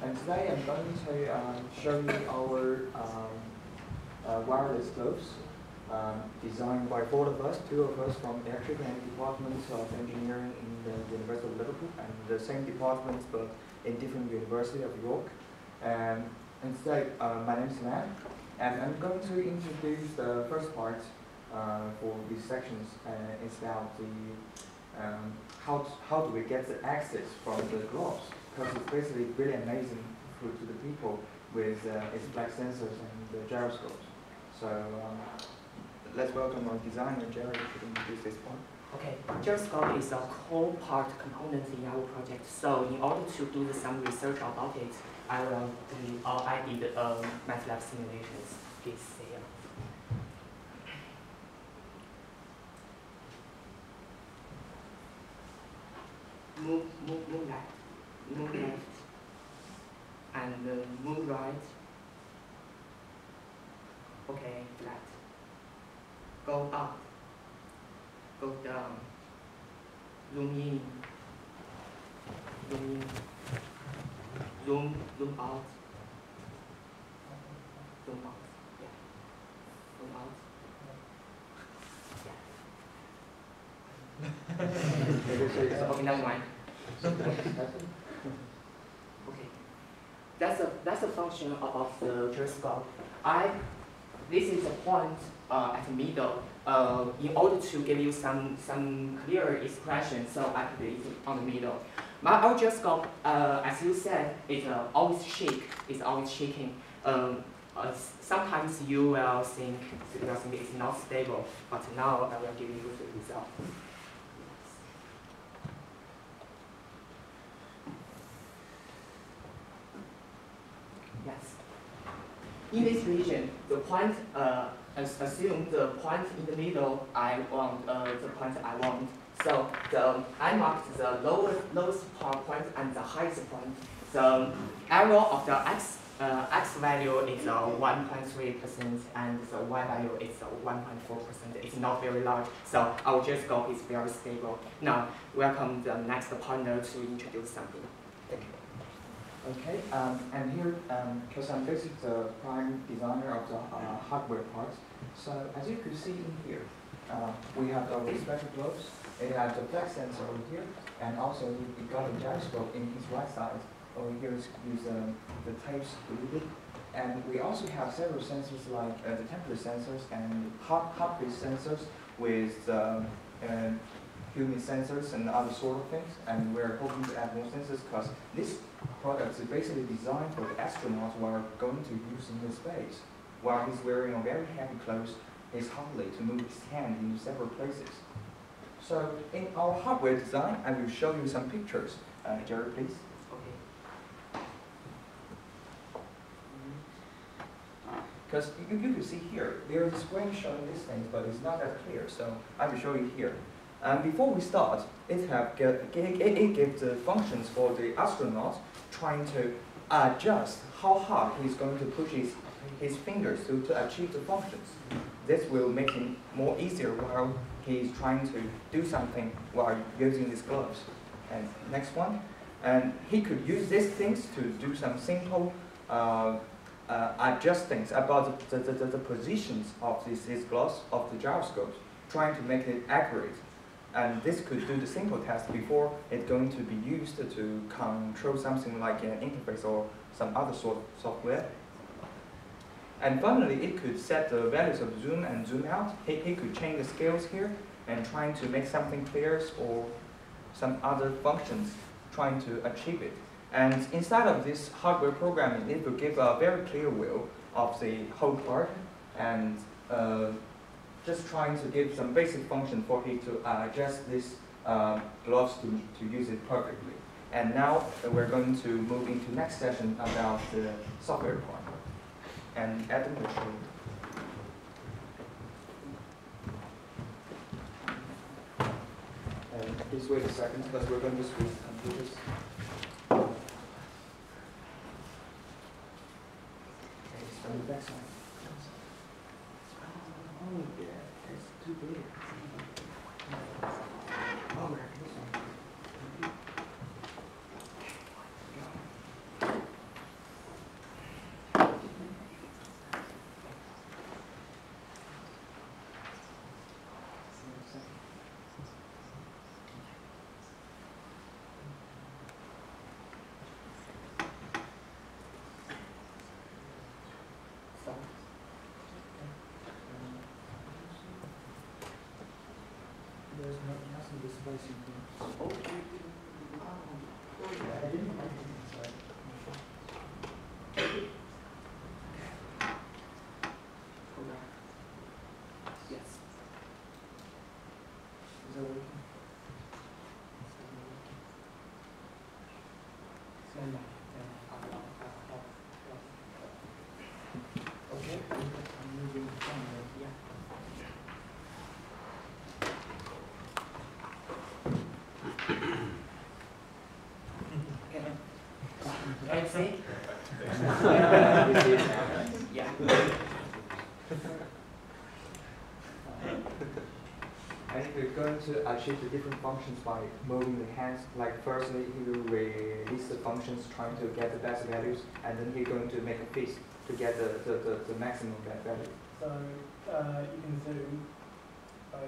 And today I'm going to show you our wireless gloves designed by four of us, two of us from electrical and department of engineering in the University of Liverpool, and the same departments but in different University of York. And today my name is Lan, and I'm going to introduce the first part for these sections. It's about the how do we get the access from the gloves, because it's basically really amazing to the people with its black sensors and the gyroscopes. So let's welcome our designer, Jerry, to introduce this part. Okay, gyroscope is a core part component in our project. So in order to do some research about it, I did MATLAB simulations. Please see. Move left, and move right. Okay, flat. Go up, go down. Zoom in, zoom out, yeah, zoom out. Okay, never mind. Okay, that's a function of the gyroscope. This is a point at the middle. In order to give you some clear expression, so I put it on the middle. Our gyroscope, as you said, is always shaking. Sometimes you will think it's not stable, but now I will give you the result. Yes. In this region, the point, assume the point in the middle I want, the point I want. So I marked the lowest point and the highest point. The error of the x value is 1.3% and the y value is 1.4%. It's not very large, so our gyroscope is very stable. Now, welcome the next partner to introduce something. Thank you. Okay, and here, because I'm basically the prime designer of the hardware parts, so as you could see in here, we have our SpaceGloVe. It has the black sensor over here, and also we got a gyroscope in his right side. Over here is the tapes glued. And we also have several sensors like the temperature sensors and heartbeat sensors with humid sensors and other sort of things, and we're hoping to add more sensors because this product is basically designed for the astronauts who are going to use in the space. While he's wearing a very heavy clothes, it's hardly to move his hand in several places. So in our hardware design, I will show you some pictures. Jerry, please. Okay. Because you can see here, there is a screen showing these things, but it's not that clear, so I will show you here. Before we start, it gives the functions for the astronaut trying to adjust how hard he's going to push his fingers to achieve the functions. This will make him more easier while he's trying to do something while using these gloves. And next one, and he could use these things to do some simple adjustings about the positions of these gloves of the gyroscopes, trying to make it accurate. And this could do the simple test before it's going to be used to control something like an interface or some other sort of software. And finally, it could set the values of zoom and zoom out. He could change the scales here and trying to make something clear or some other functions trying to achieve it. And inside of this hardware programming, it will give a very clear view of the whole part and just trying to give some basic function for him to adjust this gloves to use it perfectly. And now we're going to move into next session about the software part. And Adam will show you. And please wait a second because we're going to switch computers. Okay, it's from the back side. Oh yeah, it's too big. Oh, this one. Yes. Is that working? Okay. I'm moving the camera. Yeah. Can you see? Yeah. And if you're going to achieve the different functions by moving the hands, like firstly he will release the functions trying to get the best values, and then he's going to make a fist to get the maximum value. So you can zoom by